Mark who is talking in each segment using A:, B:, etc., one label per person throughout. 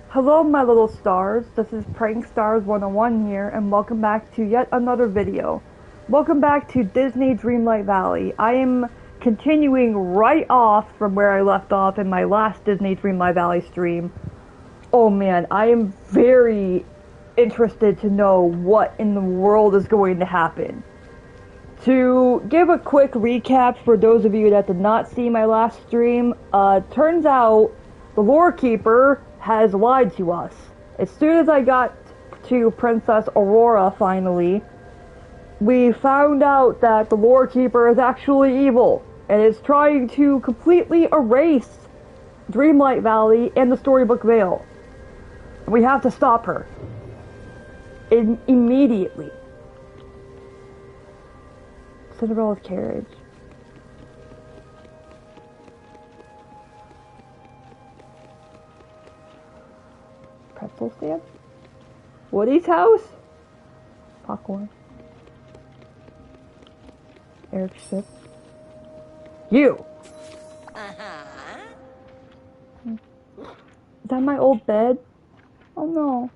A: Hello my little stars, this is Prank Stars 101 here, and welcome back to yet another video. Welcome back to Disney Dreamlight Valley. I am continuing right off from where I left off in my last Disney Dreamlight Valley stream. Oh man, I am very interested to know what in the world is going to happen. To give a quick recap for those of you that did not see my last stream, turns out the lore keeper has lied to us. As soon as I got to Princess Aurora finally, we found out that the lore keeper is actually evil and is trying to completely erase Dreamlight Valley and the Storybook Vale. We have to stop her. Immediately. Cinderella's carriage. Pretzel stand? Woody's house? Popcorn. Eric's ship. You! Is that my old bed? Oh no.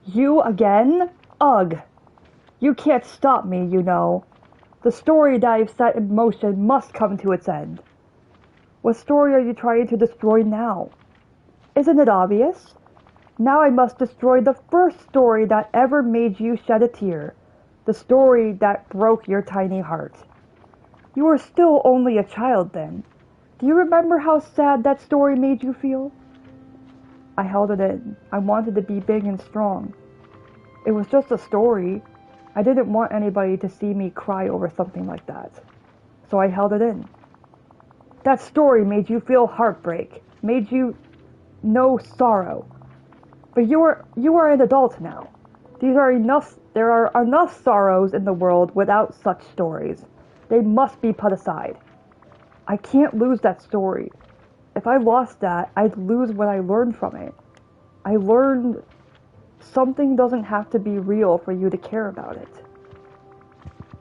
A: You again? Ugh. You can't stop me, you know. The story that I've set in motion must come to its end. What story are you trying to destroy now? Isn't it obvious? Now I must destroy the first story that ever made you shed a tear. The story that broke your tiny heart. You were still only a child then. Do you remember how sad that story made you feel? I held it in. I wanted to be big and strong. It was just a story. I didn't want anybody to see me cry over something like that. So I held it in. That story made you feel heartbreak, made you know sorrow. But you are an adult now. There are enough sorrows in the world without such stories. They must be put aside. I can't lose that story. If I lost that, I'd lose what I learned from it. I learned something doesn't have to be real for you to care about it.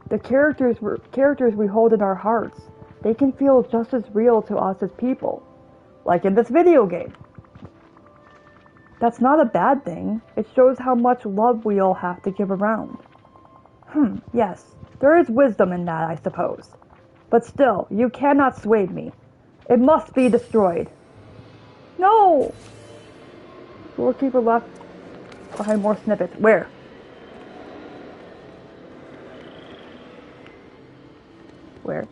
A: The characters we hold in our hearts, they can feel just as real to us as people. Like in this video game. That's not a bad thing. It shows how much love we all have to give around. Yes, there is wisdom in that, I suppose. But still, you cannot sway me. It must be destroyed. No! Storekeeper left behind more snippets. Where? Where?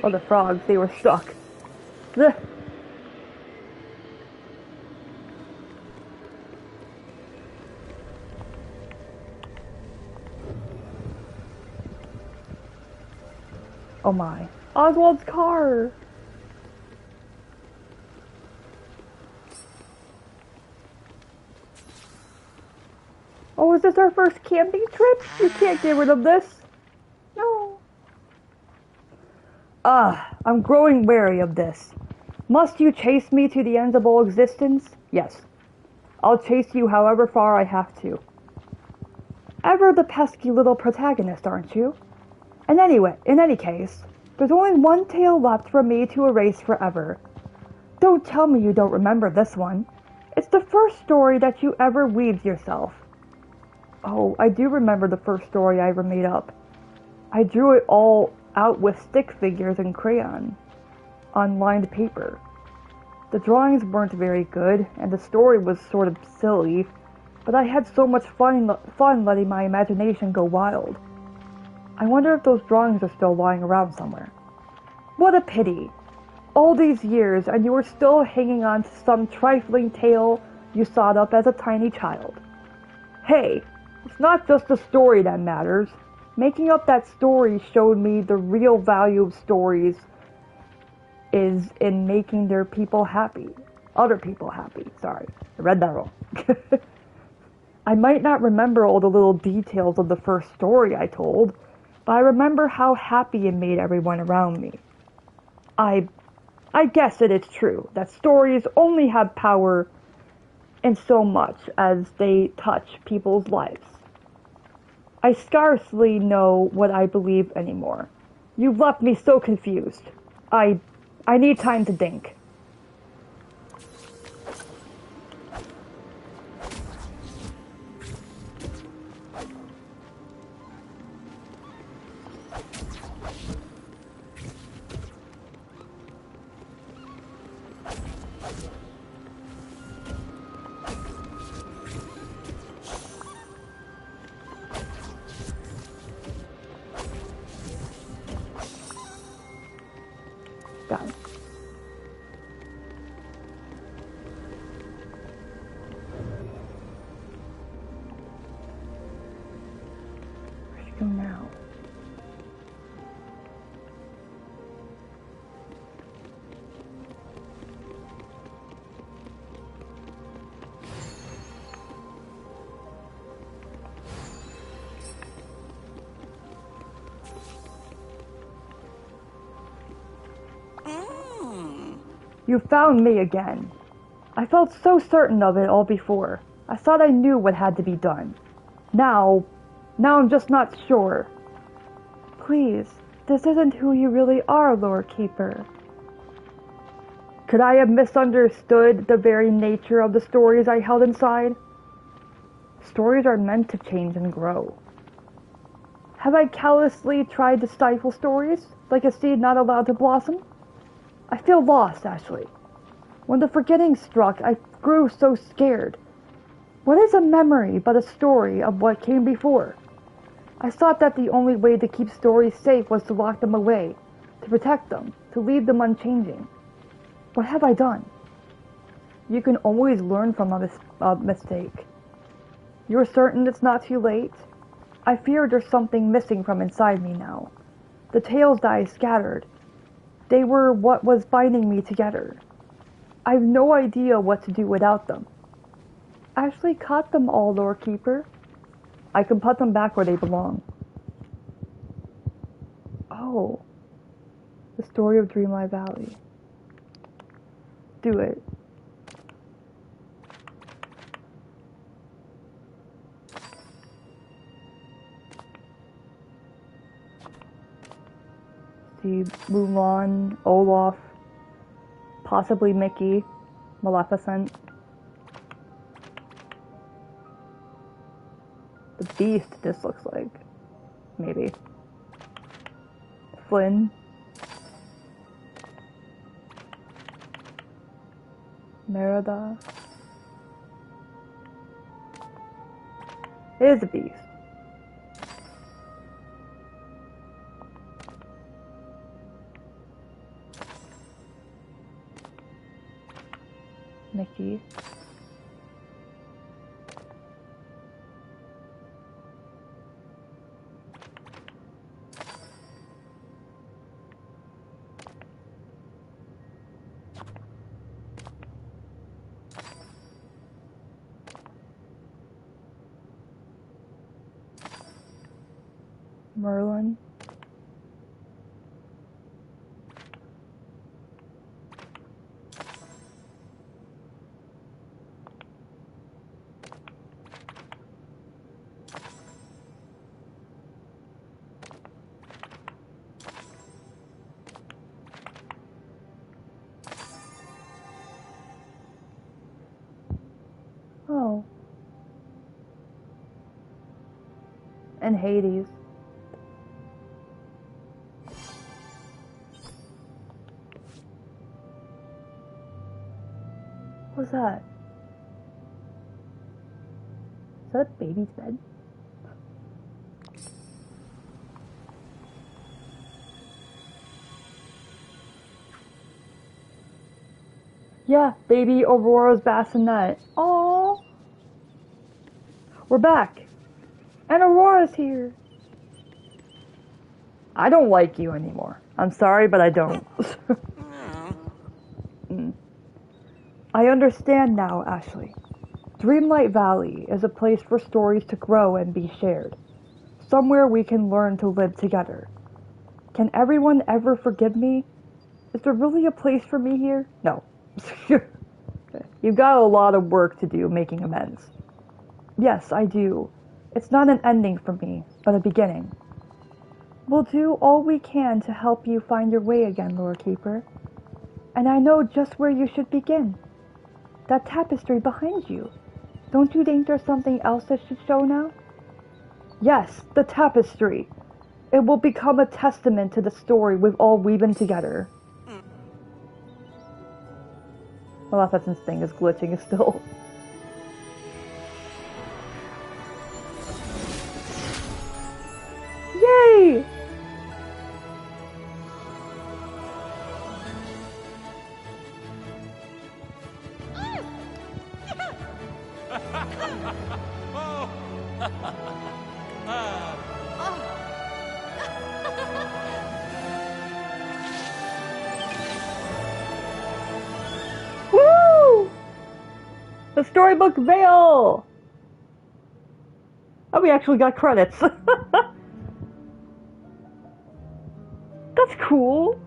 A: Oh, the frogs, they were stuck. Ugh. Oh my. Oswald's car! Oh, is this our first camping trip? You can't get rid of this. No. I'm growing wary of this. Must you chase me to the ends of all existence? Yes. I'll chase you however far I have to. Ever the pesky little protagonist, aren't you? And anyway, in any case, there's only one tale left for me to erase forever. Don't tell me you don't remember this one. It's the first story that you ever weaved yourself. Oh, I do remember the first story I ever made up. I drew it all out with stick figures and crayon, on lined paper. The drawings weren't very good, and the story was sort of silly, but I had so much fun letting my imagination go wild. I wonder if those drawings are still lying around somewhere. What a pity! All these years, and you were still hanging on to some trifling tale you sawed up as a tiny child. Hey, it's not just the story that matters. Making up that story showed me the real value of stories is in making their people happy. Other people happy. Sorry, I read that wrong. I might not remember all the little details of the first story I told, but I remember how happy it made everyone around me. I I guess it is true that stories only have power in so much as they touch people's lives. I scarcely know what I believe anymore. You've left me so confused. I I need time to think. Got it. Where should we go now? You found me again. I felt so certain of it all before. I thought I knew what had to be done. Now I'm just not sure. Please, this isn't who you really are, Lord Keeper. Could I have misunderstood the very nature of the stories I held inside? Stories are meant to change and grow. Have I callously tried to stifle stories, like a seed not allowed to blossom? I feel lost, Ashley. When the forgetting struck, I grew so scared. What is a memory but a story of what came before? I thought that the only way to keep stories safe was to lock them away, to protect them, to leave them unchanging. What have I done? You can always learn from a mistake. You're certain it's not too late? I fear there's something missing from inside me now. The tales that I scattered, they were what was binding me together. I've no idea what to do without them. Ashley caught them all, Lord Keeper. I can put them back where they belong. Oh, the story of Dreamlight Valley. Do it. See Mulan, Olaf, possibly Mickey, Maleficent. The Beast, this looks like. Maybe. Flynn. Merida. It is a Beast. Mickey. Merlin. Oh. And Hades. What was that? Is that a baby's bed? Yeah, baby Aurora's bassinet. Aww. We're back. And Aurora's here. I don't like you anymore. I'm sorry, but I don't. I understand now, Ashley. Dreamlight Valley is a place for stories to grow and be shared. Somewhere we can learn to live together. Can everyone ever forgive me? Is there really a place for me here? No. You've got a lot of work to do making amends. Yes, I do. It's not an ending for me, but a beginning. We'll do all we can to help you find your way again, Lord Keeper. And I know just where you should begin. That tapestry behind you. Don't you think there's something else that should show now? Yes, the tapestry. It will become a testament to the story we've all woven together. Well, Assassin's thing is glitching still. Yay! Woo! The Storybook Vale! Oh, we actually got credits. That's cool.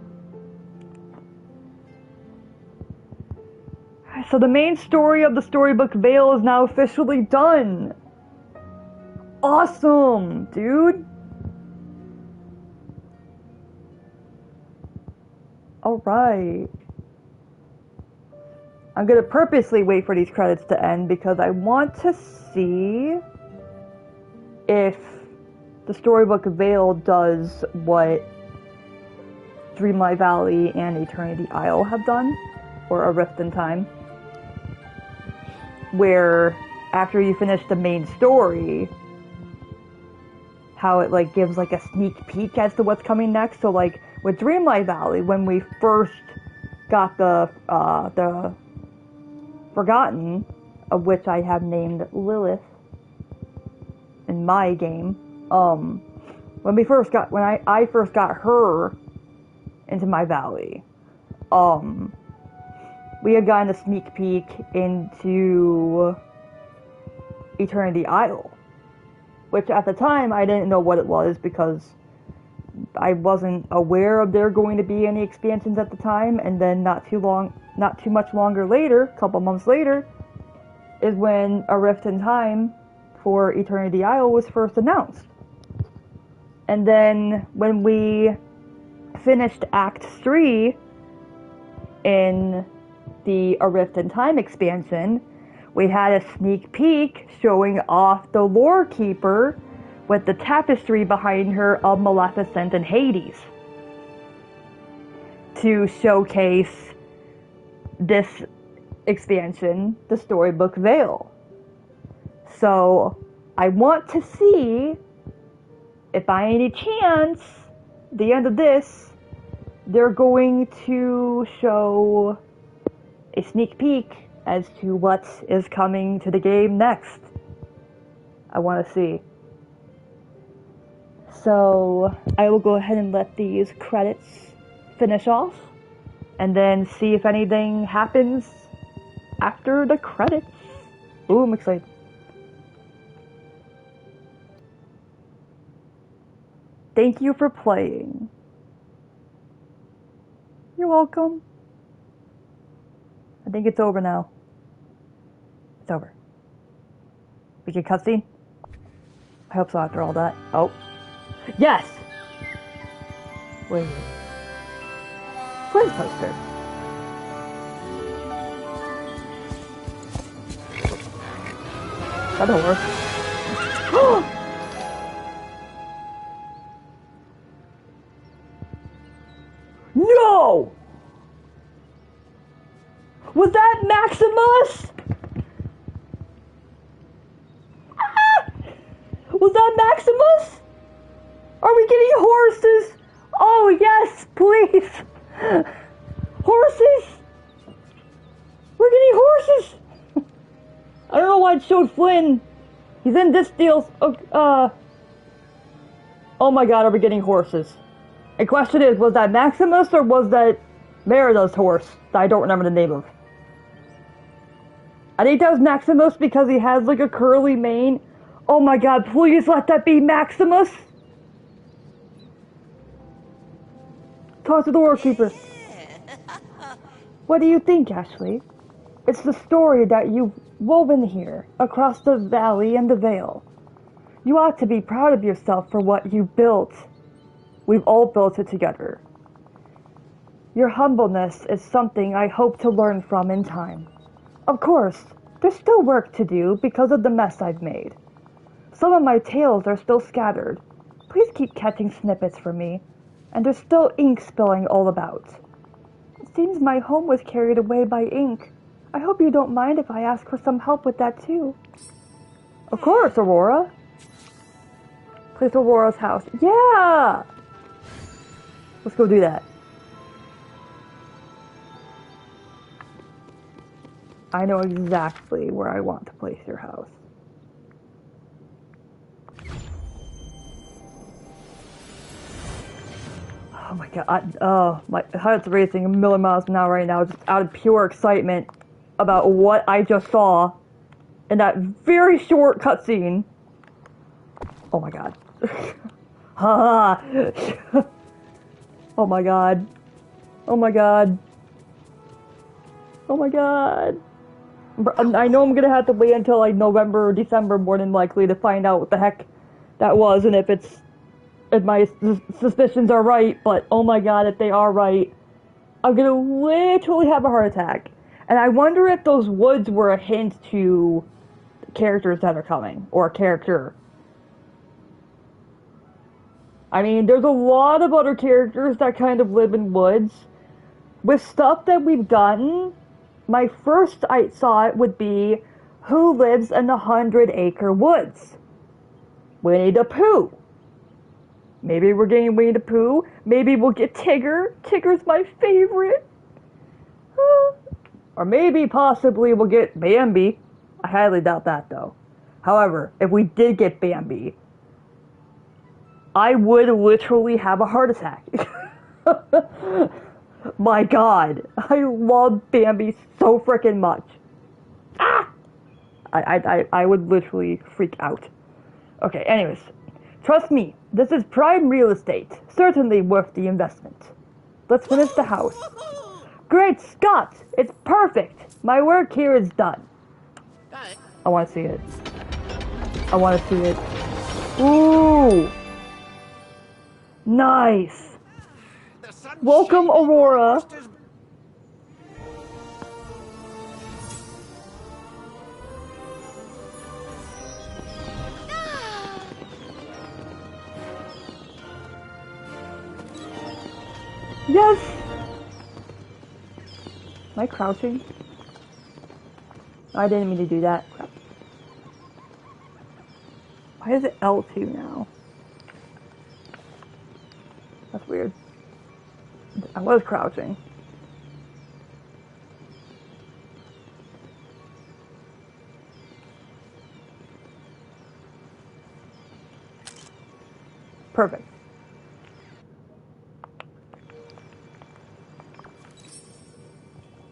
A: So the main story of the Storybook Vale is now officially done. Awesome, dude. Alright. I'm gonna purposely wait for these credits to end because I want to see if the Storybook Vale does what Dreamlight Valley and Eternity Isle have done, or A Rift in Time, where after you finish the main story, how it like gives like a sneak peek as to what's coming next. So like with Dreamlight Valley, when we first got the Forgotten, of which I have named Lilith in my game, when I first got her into my valley, we had gotten a sneak peek into Eternity Isle, which at the time I didn't know what it was because I wasn't aware of there going to be any expansions at the time. And then not too much longer later, a couple months later, is when A Rift in Time for Eternity Isle was first announced. And then when we finished Act 3 in the A Rift in Time expansion, we had a sneak peek showing off the Lore Keeper with the tapestry behind her of Maleficent and Hades to showcase this expansion, the Storybook Vale. So I want to see if by any chance, the end of this, they're going to show a sneak peek as to what is coming to the game next. I want to see. So I will go ahead and let these credits finish off, and then see if anything happens after the credits. Ooh, I'm excited. Thank you for playing. You're welcome. I think it's over now. It's over. We get cutscene? I hope so after all that. Oh. Yes! Wait. Where's the poster? That'll work. No! Was that Maximus? Was that Maximus? Are we getting horses? Oh yes, please. Horses? We're getting horses. I don't know why it showed Flynn. He's in this deal. Oh my god, are we getting horses? The question is, was that Maximus or was that Merida's horse that I don't remember the name of? I think that was Maximus because he has like a curly mane. Oh my god, please let that be Maximus. Talk to the Lore Keeper. What do you think, Ashley? It's the story that you've woven here, across the valley and the Vale. You ought to be proud of yourself for what you built. We've all built it together. Your humbleness is something I hope to learn from in time. Of course, there's still work to do because of the mess I've made. Some of my tales are still scattered. Please keep catching snippets for me. And there's still ink spilling all about. It seems my home was carried away by ink. I hope you don't mind if I ask for some help with that too. Of course, Aurora. Place Aurora's house. Yeah! Let's go do that. I know exactly where I want to place your house. Oh my god, my heart's racing a million miles an hour right now, just out of pure excitement about what I just saw in that very short cutscene. Oh my god. Ha! Oh my god. Oh my god. Oh my god. I know I'm gonna have to wait until like November or December more than likely to find out what the heck that was and if my suspicions are right, but oh my god, if they are right, I'm gonna literally have a heart attack. And I wonder if those woods were a hint to characters that are coming, or a character. I mean, there's a lot of other characters that kind of live in woods. With stuff that we've gotten, my first thought would be, who lives in the 100-acre woods? Winnie the Pooh. Maybe we're getting Winnie the Pooh. Maybe we'll get Tigger. Tigger's my favorite. Or maybe, possibly, we'll get Bambi. I highly doubt that, though. However, if we did get Bambi, I would literally have a heart attack. My god. I love Bambi so freaking much. Ah! I would literally freak out. Okay, anyways. Trust me, this is prime real estate. Certainly worth the investment. Let's finish the house. Great Scott! It's perfect! My work here is done. I want to see it. I want to see it. Ooh! Nice! Welcome, Aurora! Yes! Am I crouching? I didn't mean to do that. Crap. Why is it L2 now? That's weird. I was crouching. Perfect.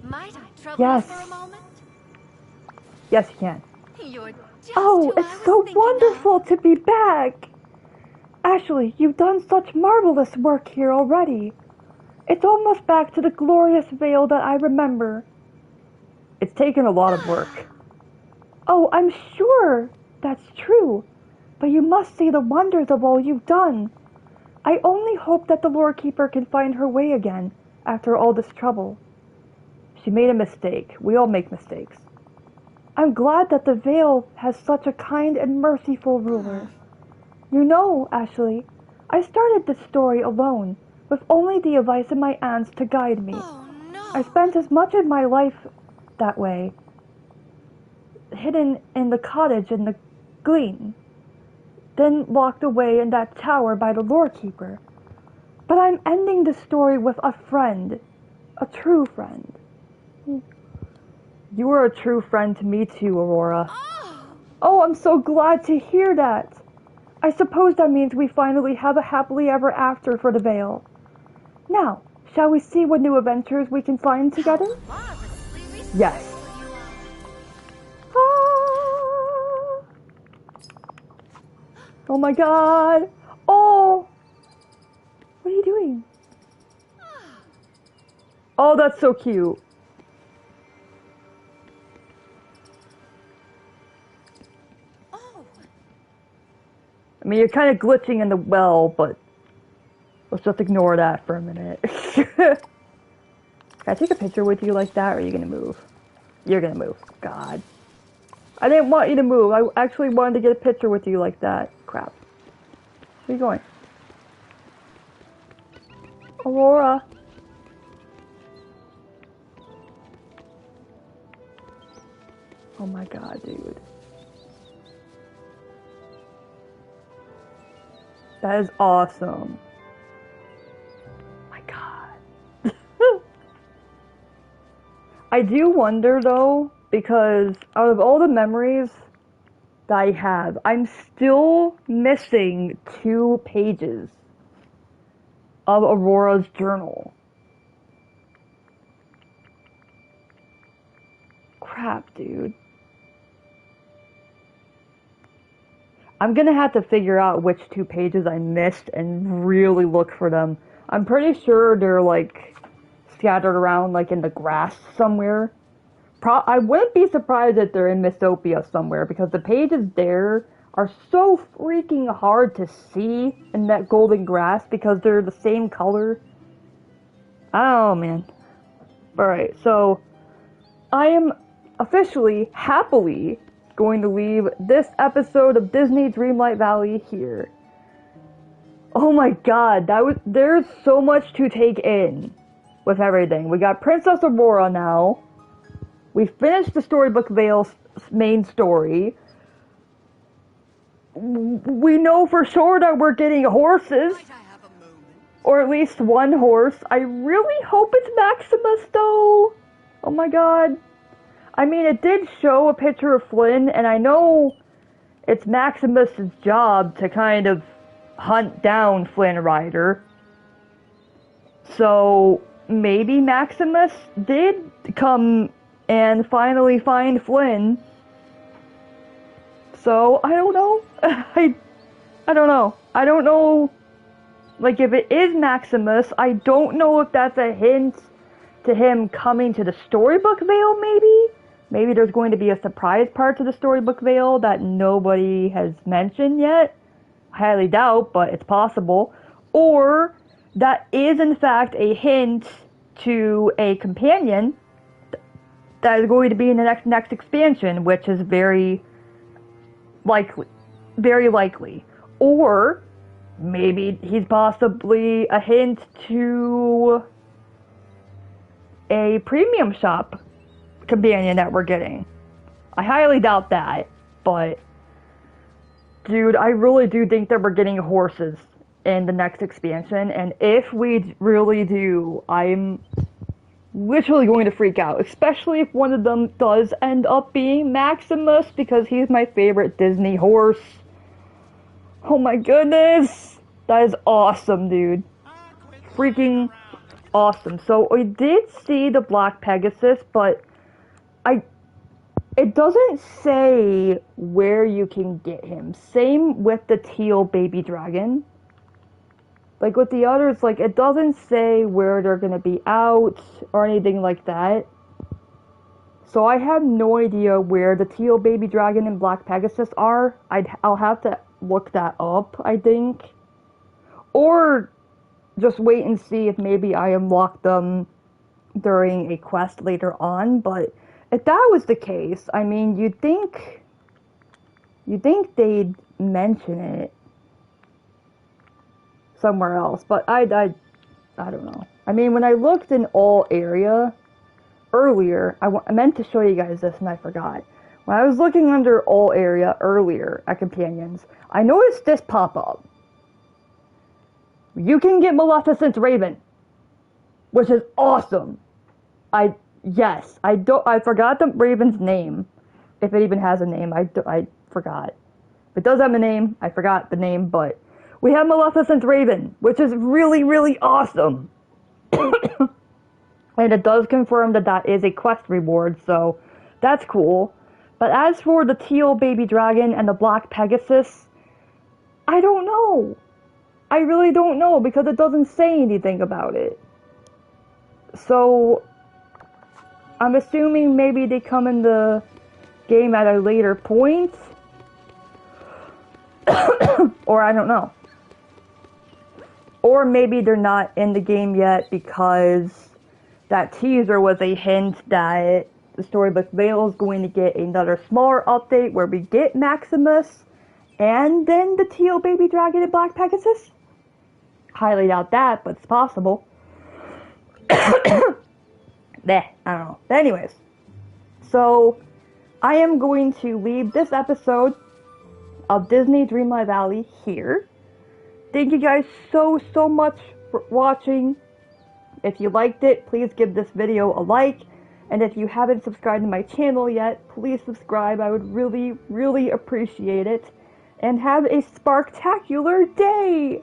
B: Might I trouble
A: Yes.
B: you for a moment?
A: Yes, you can.
B: You're just
A: Oh,
B: who I
A: it's
B: was
A: so
B: thinking
A: wonderful to be back! Ashley, you've done such marvelous work here already. It's almost back to the glorious Vale that I remember. It's taken a lot of work. Oh, I'm sure that's true. But you must see the wonders of all you've done. I only hope that the Lore Keeper can find her way again after all this trouble. She made a mistake. We all make mistakes. I'm glad that the Vale has such a kind and merciful ruler. You know, Ashley, I started this story alone, with only the advice of my aunts to guide me.
B: Oh no!
A: I spent as much of my life that way, hidden in the cottage in the glen, then locked away in that tower by the Lore Keeper. But I'm ending the story with a friend, a true friend. You are a true friend to me too, Aurora. Oh, I'm so glad to hear that. I suppose that means we finally have a happily ever after for the Vale. Now, shall we see what new adventures we can find together? Yes. Ah. Oh my god. Oh. What are you doing? Oh, that's so cute.
B: Oh.
A: I mean, you're kind of glitching in the well, but let's just ignore that for a minute. Can I take a picture with you like that, or are you gonna move? You're gonna move. God. I didn't want you to move. I actually wanted to get a picture with you like that. Crap. Where are you going? Aurora. Oh my god, dude. That is awesome. My god. I do wonder though, because out of all the memories that I have, I'm still missing 2 pages of Aurora's journal. Crap, dude. I'm gonna have to figure out which 2 pages I missed and really look for them. I'm pretty sure they're like scattered around like in the grass somewhere. I wouldn't be surprised if they're in Mistopia somewhere because the pages there are so freaking hard to see in that golden grass because they're the same color. Oh man. Alright, so I am officially, happily going to leave this episode of Disney Dreamlight Valley here. Oh my god, there's so much to take in with everything. We got Princess Aurora now. We finished the Storybook Vale's main story. We know for sure that we're getting horses. Or at least one horse. I really hope it's Maximus though. Oh my god. I mean, it did show a picture of Flynn, and I know it's Maximus's job to kind of hunt down Flynn Rider. So maybe Maximus did come and finally find Flynn. So I don't know. I don't know. I don't know. Like, if it is Maximus, I don't know if that's a hint to him coming to the Storybook Vale, maybe? Maybe there's going to be a surprise part to the Storybook Vale that nobody has mentioned yet. I highly doubt, but it's possible. Or that is, in fact, a hint to a companion that is going to be in the next expansion, which is very likely. Very likely. Or maybe he's possibly a hint to a premium shop companion that we're getting. I highly doubt that, but dude, I really do think that we're getting horses in the next expansion, and if we really do, I'm literally going to freak out, especially if one of them does end up being Maximus, because he's my favorite Disney horse. Oh my goodness! That is awesome, dude. Freaking awesome. So we did see the Black Pegasus, but it doesn't say where you can get him. Same with the teal baby dragon. Like with the others, like it doesn't say where they're gonna be out or anything like that. So I have no idea where the teal baby dragon and Black Pegasus are. I'll have to look that up, I think. Or just wait and see if maybe I unlock them during a quest later on, but if that was the case, I mean, you'd think they'd mention it somewhere else, but I don't know. I mean, when I looked in all area earlier, I meant to show you guys this and I forgot. When I was looking under all area earlier at companions, I noticed this pop up. You can get Maleficent's Raven, which is awesome. I forgot the Raven's name. If it even has a name, I forgot. If it does have a name, I forgot the name, but we have Maleficent's Raven, which is really, really awesome. And it does confirm that that is a quest reward, so that's cool. But as for the teal baby dragon and the Black Pegasus, I don't know. I really don't know, because it doesn't say anything about it. So, I'm assuming maybe they come in the game at a later point. Or I don't know. Or maybe they're not in the game yet because that teaser was a hint that the Storybook Vale is going to get another smaller update where we get Maximus and then the teal baby dragon and Black Pegasus. Highly doubt that, but it's possible. I don't know. But anyways, so I am going to leave this episode of Disney Dreamlight Valley here. Thank you guys so much for watching. If you liked it, please give this video a like. And if you haven't subscribed to my channel yet, please subscribe. I would really appreciate it. And have a sparktacular day!